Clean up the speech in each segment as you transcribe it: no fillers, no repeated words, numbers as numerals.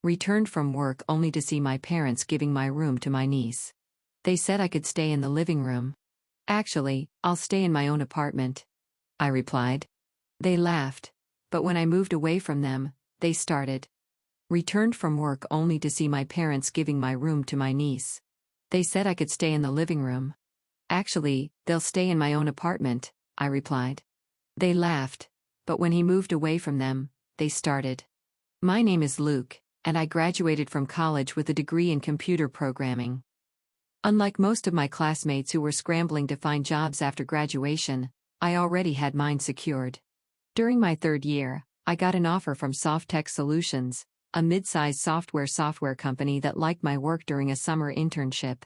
Returned from work only to see my parents giving my room to my niece. They said I could stay in the living room. Actually, I'll stay in my own apartment, I replied. They laughed, but when I moved away from them, they started. Returned from work only to see my parents giving my room to my niece. They said I could stay in the living room. Actually, they'll stay in my own apartment, I replied. They laughed, but when he moved away from them, they started. My name is Luke, and I graduated from college with a degree in computer programming. Unlike most of my classmates who were scrambling to find jobs after graduation, I already had mine secured. During my third year, I got an offer from Softtech Solutions, a mid-sized software company that liked my work during a summer internship.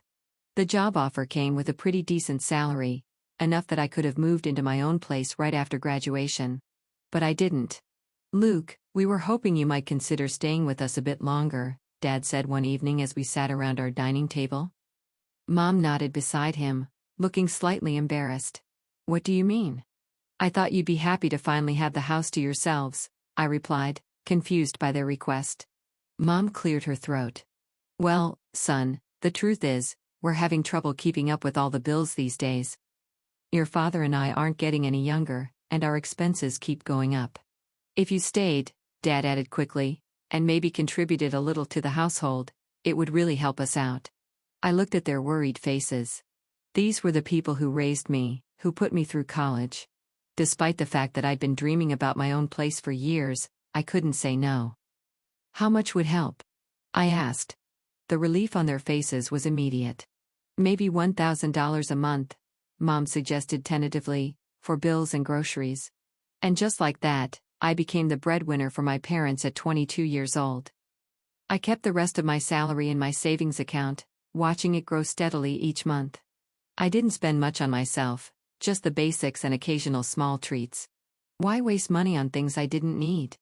The job offer came with a pretty decent salary, enough that I could have moved into my own place right after graduation. But I didn't. Luke, we were hoping you might consider staying with us a bit longer, Dad said one evening as we sat around our dining table. Mom nodded beside him, looking slightly embarrassed. What do you mean? I thought you'd be happy to finally have the house to yourselves, I replied, confused by their request. Mom cleared her throat. Well, son, the truth is, we're having trouble keeping up with all the bills these days. Your father and I aren't getting any younger, and our expenses keep going up. If you stayed, Dad added quickly, and maybe contributed a little to the household, it would really help us out. I looked at their worried faces. These were the people who raised me, who put me through college. Despite the fact that I'd been dreaming about my own place for years, I couldn't say no. How much would help? I asked. The relief on their faces was immediate. Maybe $1,000 a month, Mom suggested tentatively, for bills and groceries. And just like that, I became the breadwinner for my parents at 22 years old. I kept the rest of my salary in my savings account, watching it grow steadily each month. I didn't spend much on myself, just the basics and occasional small treats. Why waste money on things I didn't need?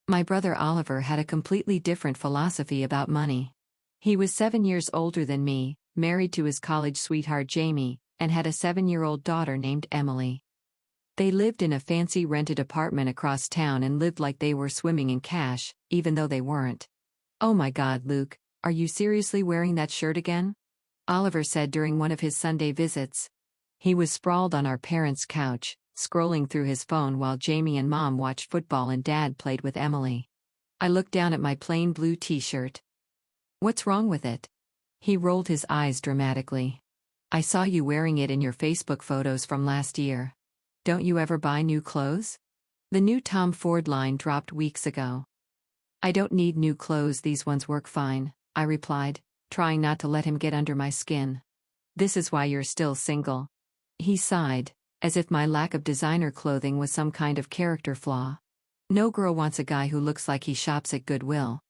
My brother Oliver had a completely different philosophy about money. He was 7 years older than me, married to his college sweetheart Jamie, and had a 7-year-old daughter named Emily. They lived in a fancy rented apartment across town and lived like they were swimming in cash, even though they weren't. Oh my God, Luke, are you seriously wearing that shirt again? Oliver said during one of his Sunday visits. He was sprawled on our parents' couch, scrolling through his phone while Jamie and Mom watched football and Dad played with Emily. I looked down at my plain blue t-shirt. What's wrong with it? He rolled his eyes dramatically. I saw you wearing it in your Facebook photos from last year. Don't you ever buy new clothes? The new Tom Ford line dropped weeks ago. I don't need new clothes, these ones work fine, I replied, trying not to let him get under my skin. This is why you're still single. He sighed, as if my lack of designer clothing was some kind of character flaw. No girl wants a guy who looks like he shops at Goodwill.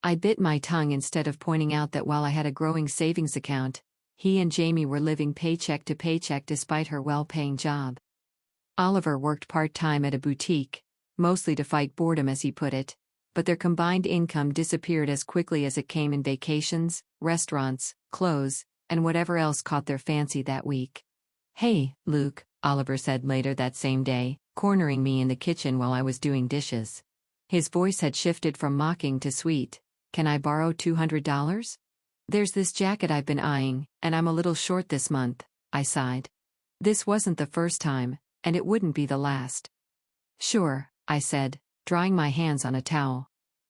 I bit my tongue instead of pointing out that while I had a growing savings account, he and Jamie were living paycheck to paycheck despite her well-paying job. Oliver worked part-time at a boutique, mostly to fight boredom as he put it, but their combined income disappeared as quickly as it came in vacations, restaurants, clothes, and whatever else caught their fancy that week. Hey, Luke, Oliver said later that same day, cornering me in the kitchen while I was doing dishes. His voice had shifted from mocking to sweet. Can I borrow $200? There's this jacket I've been eyeing, and I'm a little short this month, I sighed. This wasn't the first time, and it wouldn't be the last. Sure, I said, drying my hands on a towel.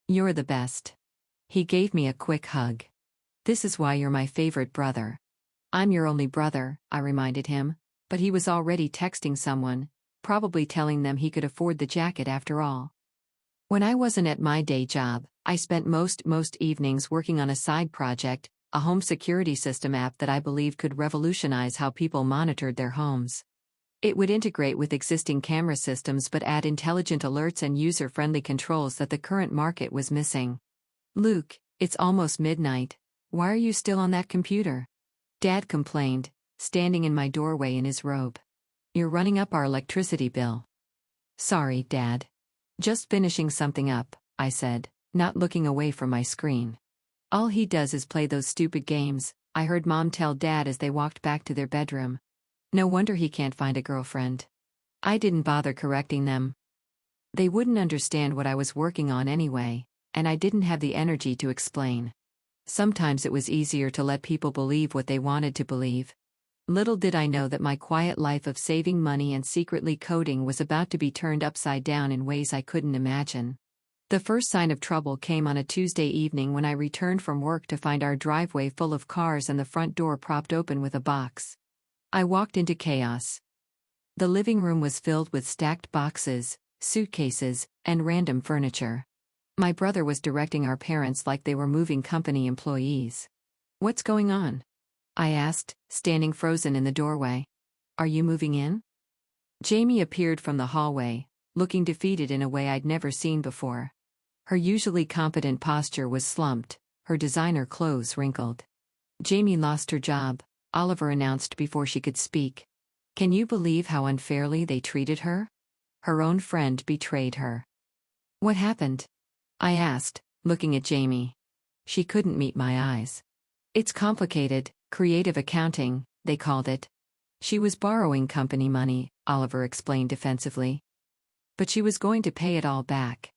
You're the best. He gave me a quick hug. This is why you're my favorite brother. I'm your only brother, I reminded him, but he was already texting someone, probably telling them he could afford the jacket after all. When I wasn't at my day job, I spent most evenings working on a side project, a home security system app that I believed could revolutionize how people monitored their homes. It would integrate with existing camera systems but add intelligent alerts and user-friendly controls that the current market was missing. Luke, it's almost midnight. Why are you still on that computer? Dad complained, standing in my doorway in his robe. You're running up our electricity bill. Sorry, Dad. Just finishing something up, I said, not looking away from my screen. All he does is play those stupid games, I heard Mom tell Dad as they walked back to their bedroom. No wonder he can't find a girlfriend. I didn't bother correcting them. They wouldn't understand what I was working on anyway, and I didn't have the energy to explain. Sometimes it was easier to let people believe what they wanted to believe. Little did I know that my quiet life of saving money and secretly coding was about to be turned upside down in ways I couldn't imagine. The first sign of trouble came on a Tuesday evening when I returned from work to find our driveway full of cars and the front door propped open with a box. I walked into chaos. The living room was filled with stacked boxes, suitcases, and random furniture. My brother was directing our parents like they were moving company employees. "What's going on?" I asked, standing frozen in the doorway. "Are you moving in?" Jamie appeared from the hallway, looking defeated in a way I'd never seen before. Her usually confident posture was slumped, her designer clothes wrinkled. "Jamie lost her job," Oliver announced before she could speak. "Can you believe how unfairly they treated her? Her own friend betrayed her." "What happened?" I asked, looking at Jamie. She couldn't meet my eyes. "It's complicated, creative accounting, they called it. She was borrowing company money," Oliver explained defensively. "But she was going to pay it all back.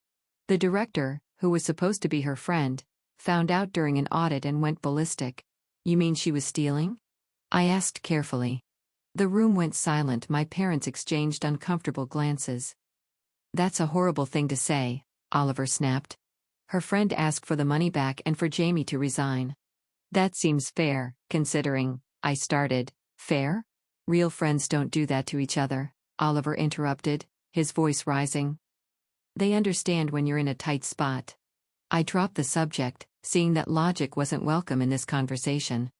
The director, who was supposed to be her friend, found out during an audit and went ballistic." "You mean she was stealing?" I asked carefully. The room went silent. My parents exchanged uncomfortable glances. "That's a horrible thing to say," Oliver snapped. "Her friend asked for the money back and for Jamie to resign." "That seems fair, considering," I started. "Fair? Real friends don't do that to each other," Oliver interrupted, his voice rising. "They understand when you're in a tight spot." I dropped the subject, seeing that logic wasn't welcome in this conversation.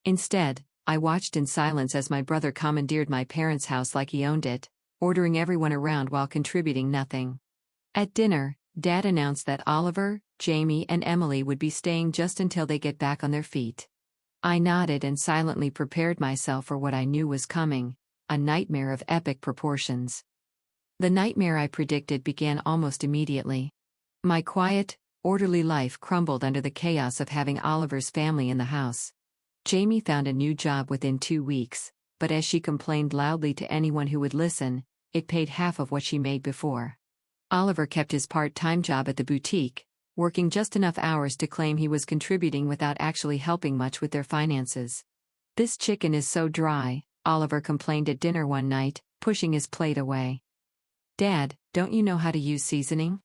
Instead, I watched in silence as my brother commandeered my parents' house like he owned it, ordering everyone around while contributing nothing. At dinner, Dad announced that Oliver, Jamie, and Emily would be staying just until they get back on their feet. I nodded and silently prepared myself for what I knew was coming, a nightmare of epic proportions. The nightmare I predicted began almost immediately. My quiet, orderly life crumbled under the chaos of having Oliver's family in the house. Jamie found a new job within 2 weeks, but as she complained loudly to anyone who would listen, it paid half of what she made before. Oliver kept his part-time job at the boutique, working just enough hours to claim he was contributing without actually helping much with their finances. "This chicken is so dry," Oliver complained at dinner one night, pushing his plate away. "Dad, don't you know how to use seasoning?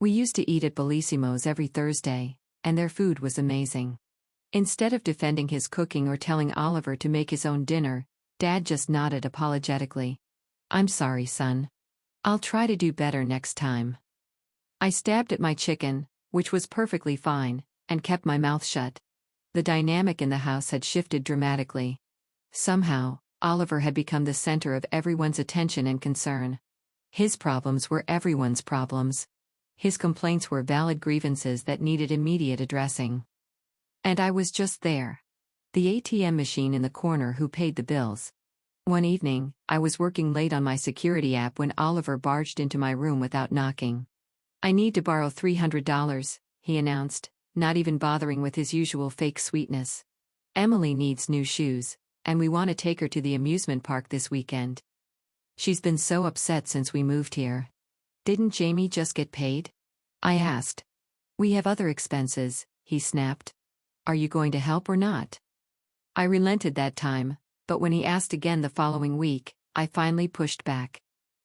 We used to eat at Bellissimo's every Thursday, and their food was amazing." Instead of defending his cooking or telling Oliver to make his own dinner, Dad just nodded apologetically. "I'm sorry, son. I'll try to do better next time." I stabbed at my chicken, which was perfectly fine, and kept my mouth shut. The dynamic in the house had shifted dramatically. Somehow, Oliver had become the center of everyone's attention and concern. His problems were everyone's problems. His complaints were valid grievances that needed immediate addressing. And I was just there. The ATM machine in the corner who paid the bills. One evening, I was working late on my security app when Oliver barged into my room without knocking. "I need to borrow $300, he announced, not even bothering with his usual fake sweetness. "Emily needs new shoes, and we want to take her to the amusement park this weekend. She's been so upset since we moved here." "Didn't Jamie just get paid?" I asked. "We have other expenses," he snapped. "Are you going to help or not?" I relented that time, but when he asked again the following week, I finally pushed back.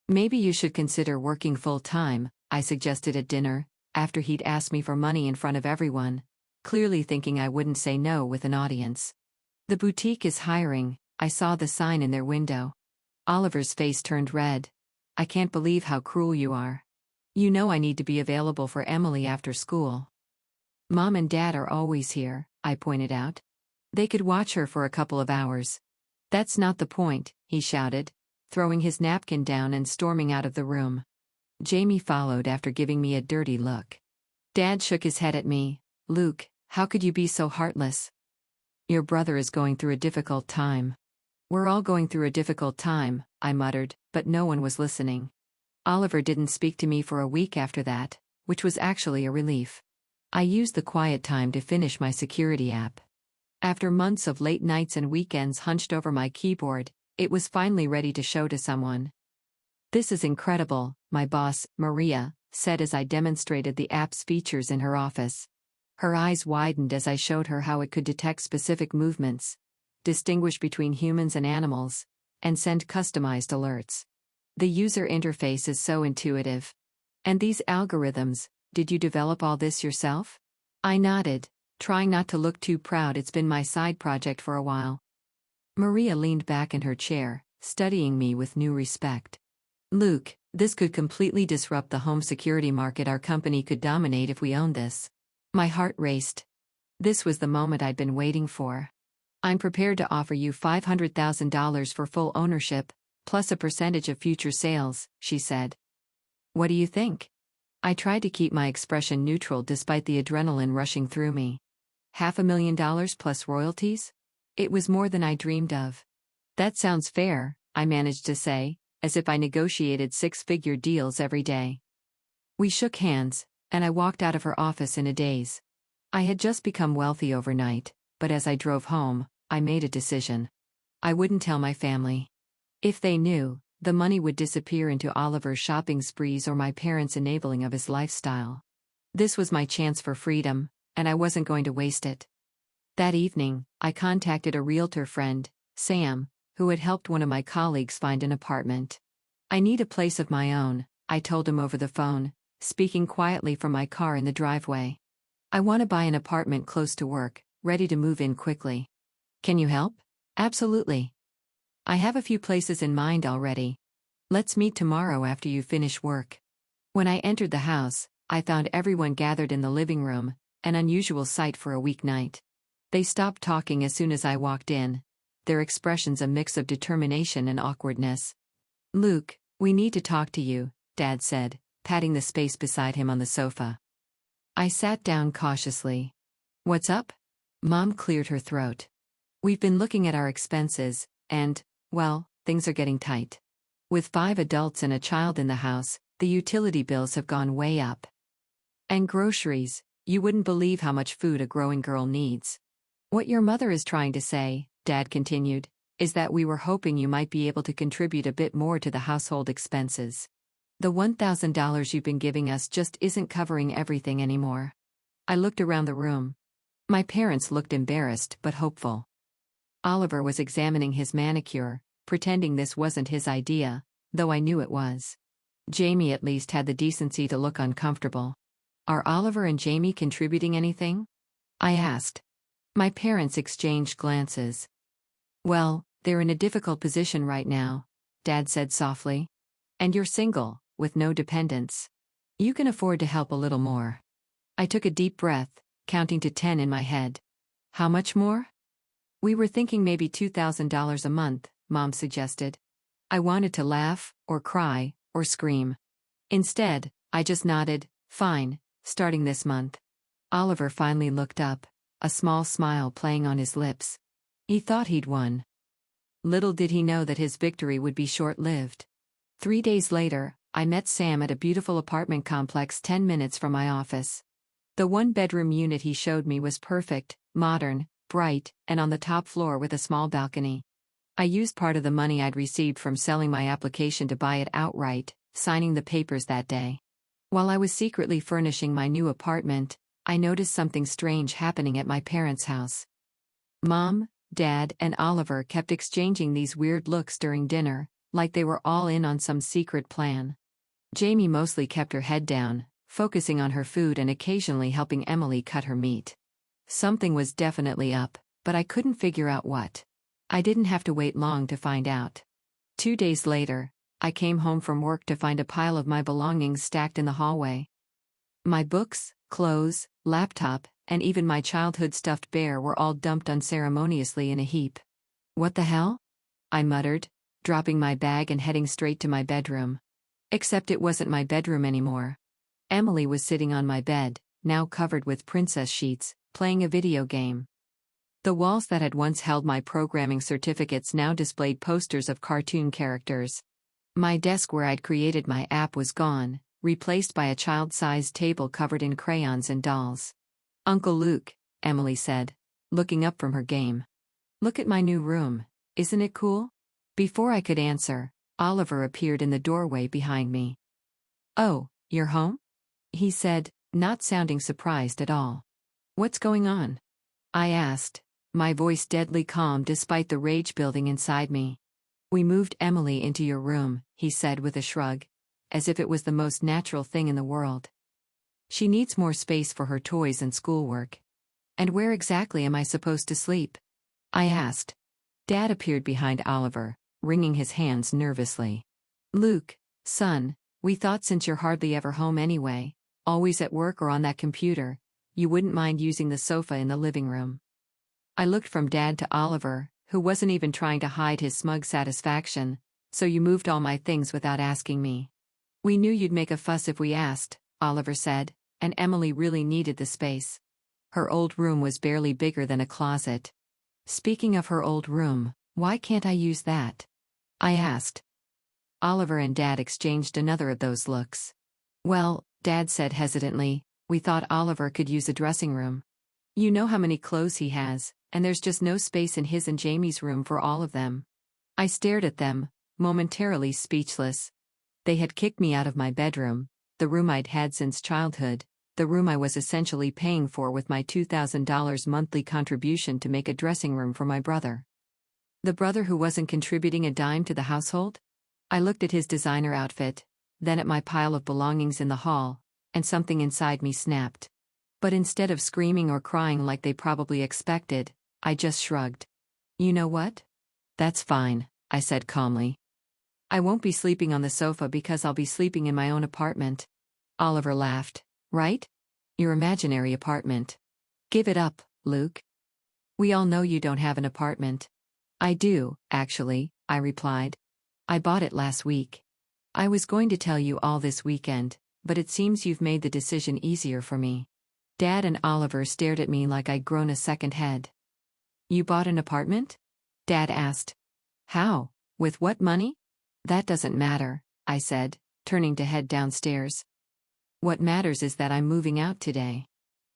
"Maybe you should consider working full-time," I suggested at dinner, after he'd asked me for money in front of everyone, clearly thinking I wouldn't say no with an audience. "The boutique is hiring," I saw the sign in their window. Oliver's face turned red. "I can't believe how cruel you are. You know I need to be available for Emily after school." "Mom and Dad are always here," I pointed out. "They could watch her for a couple of hours." "That's not the point," he shouted, throwing his napkin down and storming out of the room. Jamie followed after giving me a dirty look. Dad shook his head at me. "Luke, how could you be so heartless? Your brother is going through a difficult time." "We're all going through a difficult time," I muttered, but no one was listening. Oliver didn't speak to me for a week after that, which was actually a relief. I used the quiet time to finish my security app. After months of late nights and weekends hunched over my keyboard, it was finally ready to show to someone. "This is incredible," my boss, Maria, said as I demonstrated the app's features in her office. Her eyes widened as I showed her how it could detect specific movements, distinguish between humans and animals, and send customized alerts. The user interface is so intuitive. And these algorithms, did you develop all this yourself? I nodded, trying not to look too proud. It's been my side project for a while. Maria leaned back in her chair, studying me with new respect. Luke, this could completely disrupt the home security market. Our company could dominate if we owned this. My heart raced. This was the moment I'd been waiting for. I'm prepared to offer you $500,000 for full ownership, plus a percentage of future sales, she said. What do you think? I tried to keep my expression neutral despite the adrenaline rushing through me. $500,000 plus royalties? It was more than I dreamed of. That sounds fair, I managed to say, as if I negotiated six-figure deals every day. We shook hands, and I walked out of her office in a daze. I had just become wealthy overnight, but as I drove home, I made a decision. I wouldn't tell my family. If they knew, the money would disappear into Oliver's shopping sprees or my parents' enabling of his lifestyle. This was my chance for freedom, and I wasn't going to waste it. That evening, I contacted a realtor friend, Sam, who had helped one of my colleagues find an apartment. I need a place of my own, I told him over the phone, speaking quietly from my car in the driveway. I want to buy an apartment close to work, ready to move in quickly. Can you help? Absolutely. I have a few places in mind already. Let's meet tomorrow after you finish work. When I entered the house, I found everyone gathered in the living room, an unusual sight for a weeknight. They stopped talking as soon as I walked in, their expressions a mix of determination and awkwardness. Luke, we need to talk to you, Dad said, patting the space beside him on the sofa. I sat down cautiously. What's up? Mom cleared her throat. We've been looking at our expenses, and, well, things are getting tight. With 5 adults and a child in the house, the utility bills have gone way up. And groceries, you wouldn't believe how much food a growing girl needs. What your mother is trying to say, Dad continued, is that we were hoping you might be able to contribute a bit more to the household expenses. The $1,000 you've been giving us just isn't covering everything anymore. I looked around the room. My parents looked embarrassed but hopeful. Oliver was examining his manicure, pretending this wasn't his idea, though I knew it was. Jamie at least had the decency to look uncomfortable. Are Oliver and Jamie contributing anything? I asked. My parents exchanged glances. Well, they're in a difficult position right now, Dad said softly. And you're single, with no dependents. You can afford to help a little more. I took a deep breath, counting to 10 in my head. How much more? We were thinking maybe $2,000 a month, Mom suggested. I wanted to laugh, or cry, or scream. Instead, I just nodded, fine, starting this month. Oliver finally looked up, a small smile playing on his lips. He thought he'd won. Little did he know that his victory would be short-lived. 3 days later, I met Sam at a beautiful apartment complex 10 minutes from my office. The one-bedroom unit he showed me was perfect, modern, bright, and on the top floor with a small balcony. I used part of the money I'd received from selling my application to buy it outright, signing the papers that day. While I was secretly furnishing my new apartment, I noticed something strange happening at my parents' house. Mom, Dad, and Oliver kept exchanging these weird looks during dinner, like they were all in on some secret plan. Jamie mostly kept her head down, focusing on her food and occasionally helping Emily cut her meat. Something was definitely up, but I couldn't figure out what. I didn't have to wait long to find out. 2 days later, I came home from work to find a pile of my belongings stacked in the hallway. My books, clothes, laptop, and even my childhood stuffed bear were all dumped unceremoniously in a heap. What the hell? I muttered, dropping my bag and heading straight to my bedroom. Except it wasn't my bedroom anymore. Emily was sitting on my bed, now covered with princess sheets, playing a video game. The walls that had once held my programming certificates now displayed posters of cartoon characters. My desk where I'd created my app was gone, replaced by a child-sized table covered in crayons and dolls. Uncle Luke, Emily said, looking up from her game. Look at my new room, isn't it cool? Before I could answer, Oliver appeared in the doorway behind me. Oh, you're home? he said, not sounding surprised at all. What's going on? I asked, my voice deadly calm despite the rage building inside me. We moved Emily into your room, he said with a shrug, as if it was the most natural thing in the world. She needs more space for her toys and schoolwork. And where exactly am I supposed to sleep? I asked. Dad appeared behind Oliver, wringing his hands nervously. Luke, son, we thought since you're hardly ever home anyway, always at work or on that computer, you wouldn't mind using the sofa in the living room. I looked from Dad to Oliver, who wasn't even trying to hide his smug satisfaction. So you moved all my things without asking me. We knew you'd make a fuss if we asked, Oliver said, and Emily really needed the space. Her old room was barely bigger than a closet. Speaking of her old room, why can't I use that? I asked. Oliver and Dad exchanged another of those looks. Well, Dad said hesitantly, we thought Oliver could use a dressing room. You know how many clothes he has, and there's just no space in his and Jamie's room for all of them. I stared at them, momentarily speechless. They had kicked me out of my bedroom, the room I'd had since childhood, the room I was essentially paying for with my $2,000 monthly contribution to make a dressing room for my brother. The brother who wasn't contributing a dime to the household? I looked at his designer outfit, then at my pile of belongings in the hall, and something inside me snapped. But instead of screaming or crying like they probably expected, I just shrugged. You know what? That's fine, I said calmly. I won't be sleeping on the sofa because I'll be sleeping in my own apartment. Oliver laughed. Right? Your imaginary apartment. Give it up, Luke. We all know you don't have an apartment. I do, actually, I replied. I bought it last week. I was going to tell you all this weekend, but it seems you've made the decision easier for me. Dad and Oliver stared at me like I'd grown a second head. You bought an apartment? Dad asked. How? With what money? That doesn't matter, I said, turning to head downstairs. What matters is that I'm moving out today.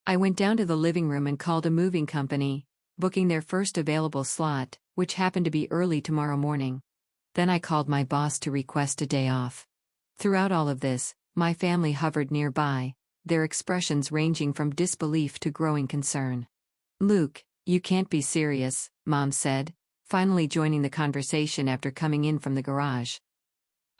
I went down to the living room and called a moving company, booking their first available slot, which happened to be early tomorrow morning. Then I called my boss to request a day off. Throughout all of this, my family hovered nearby, their expressions ranging from disbelief to growing concern. Luke, you can't be serious, Mom said, finally joining the conversation after coming in from the garage.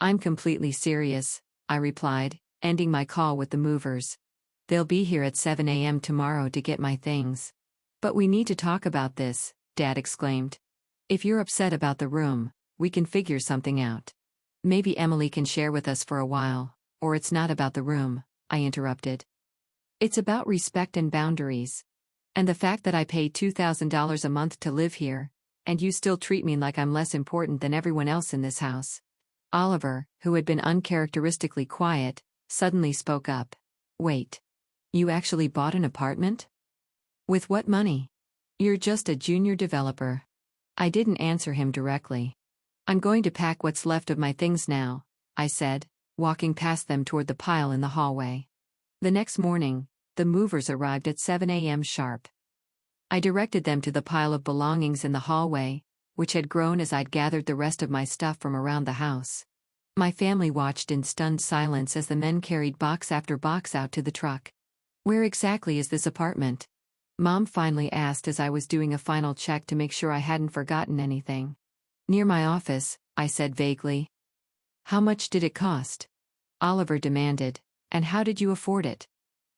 I'm completely serious, I replied, ending my call with the movers. They'll be here at 7 a.m. tomorrow to get my things. But we need to talk about this, Dad exclaimed. If you're upset about the room, we can figure something out. Maybe Emily can share with us for a while, or it's not about the room, I interrupted. It's about respect and boundaries. And the fact that I pay $2,000 a month to live here, and you still treat me like I'm less important than everyone else in this house. Oliver, who had been uncharacteristically quiet, suddenly spoke up. Wait. You actually bought an apartment? With what money? You're just a junior developer. I didn't answer him directly. I'm going to pack what's left of my things now, I said, walking past them toward the pile in the hallway. The next morning, the movers arrived at 7 a.m. sharp. I directed them to the pile of belongings in the hallway, which had grown as I'd gathered the rest of my stuff from around the house. My family watched in stunned silence as the men carried box after box out to the truck. Where exactly is this apartment? Mom finally asked as I was doing a final check to make sure I hadn't forgotten anything. Near my office, I said vaguely. How much did it cost? Oliver demanded. And how did you afford it?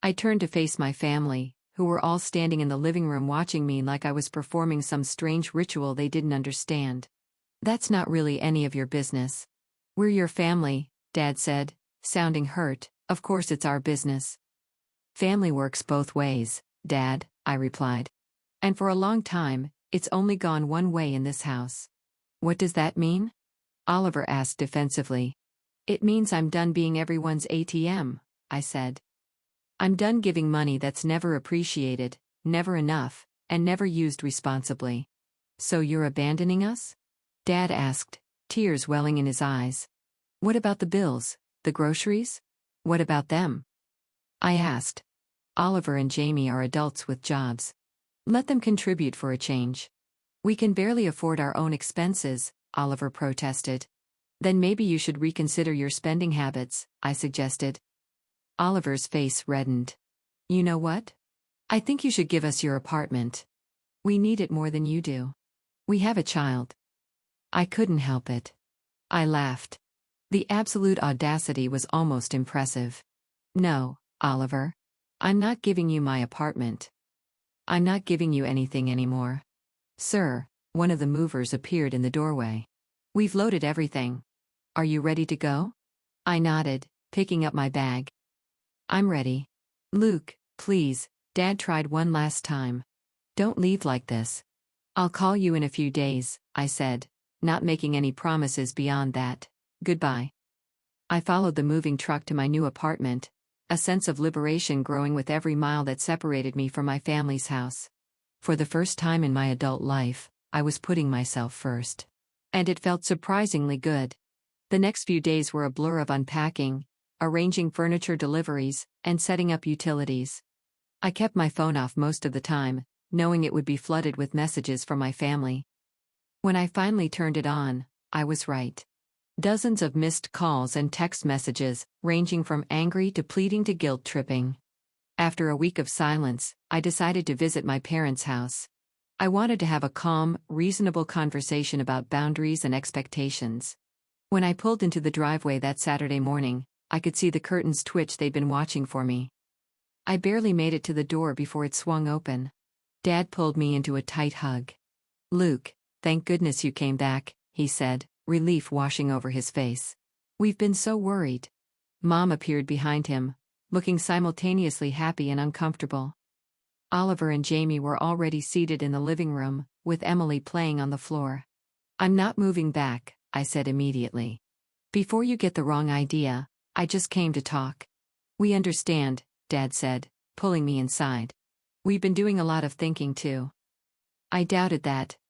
I turned to face my family, who were all standing in the living room watching me like I was performing some strange ritual they didn't understand. That's not really any of your business. We're your family, Dad said, sounding hurt. Of course it's our business. Family works both ways, Dad, I replied. And for a long time, it's only gone one way in this house. What does that mean? Oliver asked defensively. It means I'm done being everyone's ATM, I said. I'm done giving money that's never appreciated, never enough, and never used responsibly. So you're abandoning us? Dad asked, tears welling in his eyes. What about the bills, the groceries? What about them? I asked. Oliver and Jamie are adults with jobs. Let them contribute for a change. We can barely afford our own expenses, Oliver protested. Then maybe you should reconsider your spending habits, I suggested. Oliver's face reddened. You know what? I think you should give us your apartment. We need it more than you do. We have a child. I couldn't help it. I laughed. The absolute audacity was almost impressive. No, Oliver. I'm not giving you my apartment. I'm not giving you anything anymore. Sir, one of the movers appeared in the doorway. We've loaded everything. Are you ready to go? I nodded, picking up my bag. I'm ready. Luke, please, Dad tried one last time. Don't leave like this. I'll call you in a few days, I said, not making any promises beyond that. Goodbye. I followed the moving truck to my new apartment, a sense of liberation growing with every mile that separated me from my family's house. For the first time in my adult life, I was putting myself first. And it felt surprisingly good. The next few days were a blur of unpacking, arranging furniture deliveries, and setting up utilities. I kept my phone off most of the time, knowing it would be flooded with messages from my family. When I finally turned it on, I was right. Dozens of missed calls and text messages, ranging from angry to pleading to guilt-tripping. After a week of silence, I decided to visit my parents' house. I wanted to have a calm, reasonable conversation about boundaries and expectations. When I pulled into the driveway that Saturday morning, I could see the curtains twitch. They'd been watching for me. I barely made it to the door before it swung open. Dad pulled me into a tight hug. Luke, thank goodness you came back, he said, relief washing over his face. We've been so worried. Mom appeared behind him, looking simultaneously happy and uncomfortable. Oliver and Jamie were already seated in the living room, with Emily playing on the floor. I'm not moving back, I said immediately. Before you get the wrong idea, I just came to talk. We understand, Dad said, pulling me inside. We've been doing a lot of thinking too. I doubted that,